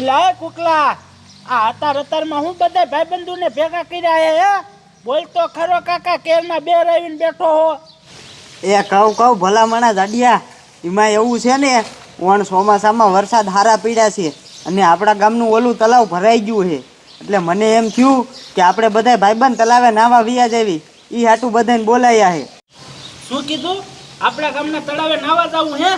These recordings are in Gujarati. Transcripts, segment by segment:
લાય કુકલા આ અતારમાં હું બધા ભાઈબંધુને ભેગા કર્યા હે બોલ તો ખરો કાકા કેરના બે રહીને બેઠો હો એ કહું ભલા માણા જાડિયા એમાં એવું છે ને ઓણ ચોમાસામાં વરસાદ હારા પડ્યા છે અને આપણા ગામનું ઓલું તલાવ ભરાઈ ગયું છે એટલે મને એમ થયું કે આપણે બધા ભાઈબંધ તલાવે નાવા વિયા જેવી એ હાટું બધાને બોલાયા છે. શું કીધું? આપણા ગામના તળાવે નાવા જવું હે?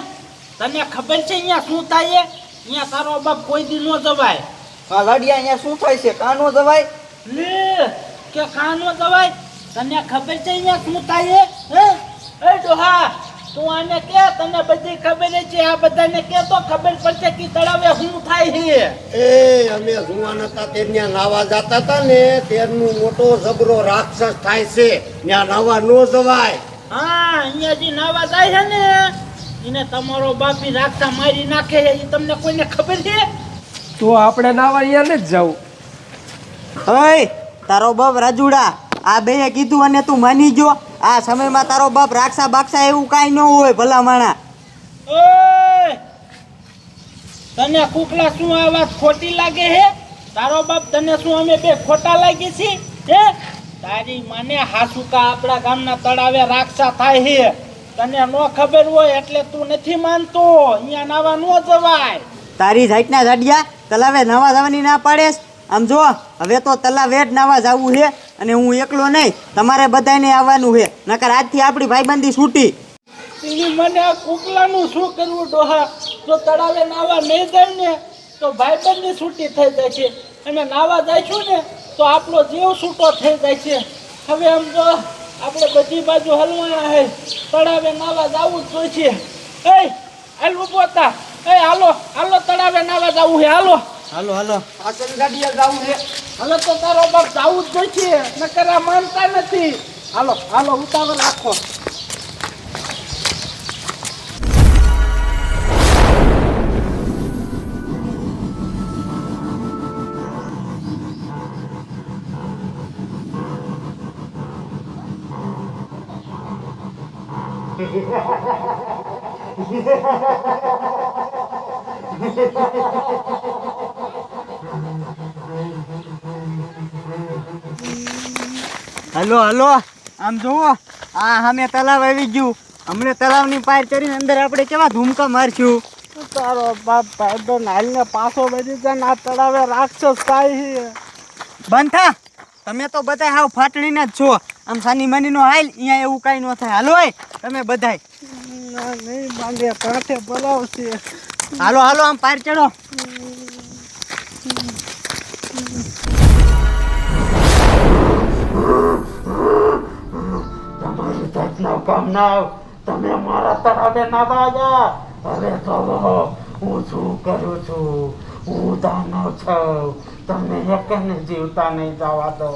તને ખબર છે અહીંયા શું થાય? અહીંયા તારો બાપ કોઈ દી ન જવાય. હા લાડિયા, અહીંયા શું થાય છે? કાં નો જવાય? લે કે કાં નો જવાય? તને ખબર છે અહીંયા શું થાય? હે એ ડોહા, તું આને કે તને બધી ખબર છે, આ બધાને કે તો ખબર પડશે કે તળાવે શું થાય છે. એ અમે જુવાન હતા તે ત્યાં નાવા જતા હતા ને, તેરનું મોટો જબરો રાક્ષસ થાય છે, ત્યાં નાવા ન જવાય. હા, અહીંયા જે નાવા જાય છે ને એને તમારો બાપી રાખતા મારી નાખે છે, એ તમને કોઈને ખબર છે? તો આપણે નાવા અહીંયા ને જ જવું. ઓય તારો બાપ રાજુડા, આ બેએ કીધું અને તું માની ગયો? આ સમયમાં તારો બાપ રાખસા બાક્ષા એવું કાંઈ ન હોય ભલા માણા. ઓય તને કુકલા શું આ વાત ખોટી લાગે હે? તારો બાપ તને શું અમે બે ખોટા લાગી છી? હે તારી માને હાસુકા આપણા ગામના તળાવે રાખસા થાય છે, તને ન ખબર હોય એટલે તું નથી માનતો. અહીંયા નાવા ન જવાય. તારી જાતના જાડિયા તલાવે નાવા જવાની ના પાડેસ? આમ જો, હવે તો તલાવે જ નાવા જવું છે અને હું એકલો નહીં, તમારે બધાને આવવાનું છે, નકર આજથી આપણી ભાઈબંધી છૂટી. એની મને આ કુકલાનું શું કરવું ડોહા? જો તળાવે નાવા નહીં જાય ને તો ભાઈબંધની છૂટી થઈ જાય છે, અને નાવા જઈશું ને તો આપણો જીવ છૂટો થઈ જાય છે. હવે આમ જો આપણે બધી બાજુ હલવાના હે તળાવે નાવા જાવું જ જોઈશે એ હાલ ઊભો તા એ હાલો હાલો તળાવે નાવા જાવું હે હાલો હાલો હાલો પાછળ ગાડીએ જાવું છે હાલો તો તારો બાપ જાવું જ જોઈશે નકર આ માનતા નથી હાલો હાલો ઉતાવળ રાખો હાલો હાલો આમ જુઓ આ સામે તલાવ આવી ગયું હમણાં તલાવની પાર ચડીને અંદર આપણે કેવા ધૂમકા મારશું તારો બાપ ભાઈબંધ હાલને પાછો બધી જાય આ તળાવે રાક્ષસ થાય છે બંધ થા તમે તો બધા હાવ ફાટડીના જ છો આમ સાની માનીનો હાલ અહીંયા એવું કાંઈ ન થાય હાલો એ તમે બધાય નહીં માંગે કાંઠે બોલાવશે હાલો હાલો આમ પાર ચડો તમારી જાતના કામ ના તમે મારા તળાવે ના બાજા હવે તો હું શું કરું છું હું દાનવ છું તમને એકને જીવતા નહીં જવા દો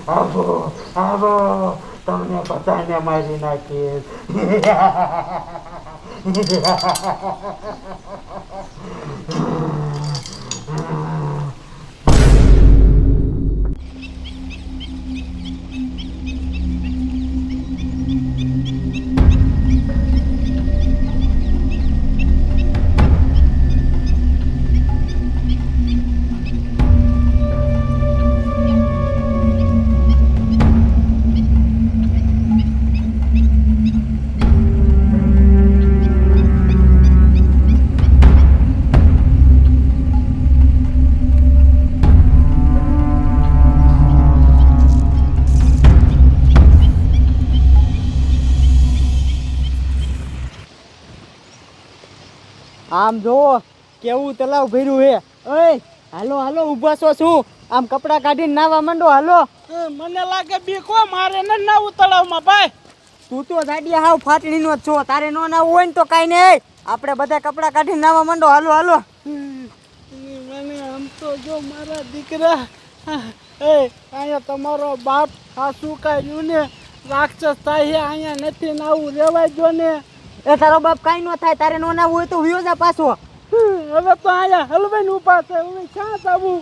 આવો આવો તમને બધાને મારી નાખીએ આમ જોવો કેવું તલાવ ભર્યું હે ઓય હાલો હાલો ઊભા છો શું આમ કપડાં કાઢીને નાવા માંડો હાલો મને લાગે બીકો મારે ન નાવું તળાવમાં ભાઈ તું તો દાડિયા હાવ ફાટડીનો જ છો તારે નો નાવું હોય ને તો કાંઈ નહીં આપણે બધા કપડાં કાઢીને નાવા માંડો હાલો હાલો મને આમ તો જો મારા દીકરા એ અહીંયા તમારો બાપ સાસુ કાઢ્યું ને રાક્ષસ થાય છે અહીંયા નથી નાવું રેવાય જો ને એ તારો બાપ કાંઈ ન થાય તારે નો નાવું હોય તો વિયો જા પાછો હવે તો અહીંયા હલવાઈને ઊભા છે હવે ક્યાં જવું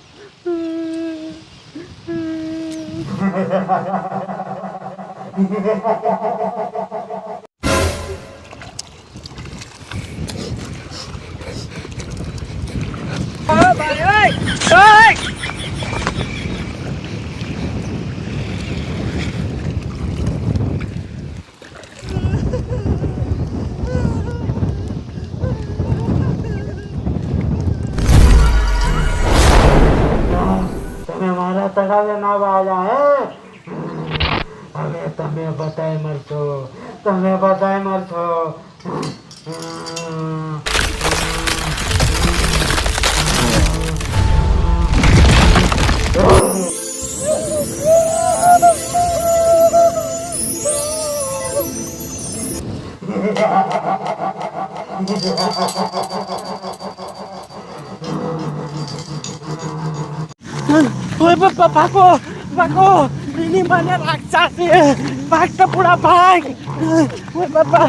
તમે મારા તળાવે નાવા આવ્યા હે હવે તમે બધાય મરશો તમે બધાય મરશો ઓય બાપા ભાગો ભાગો એની મને રાક્ષસ છે ભાગ તો પૂરા ભાગ ઓય બાપા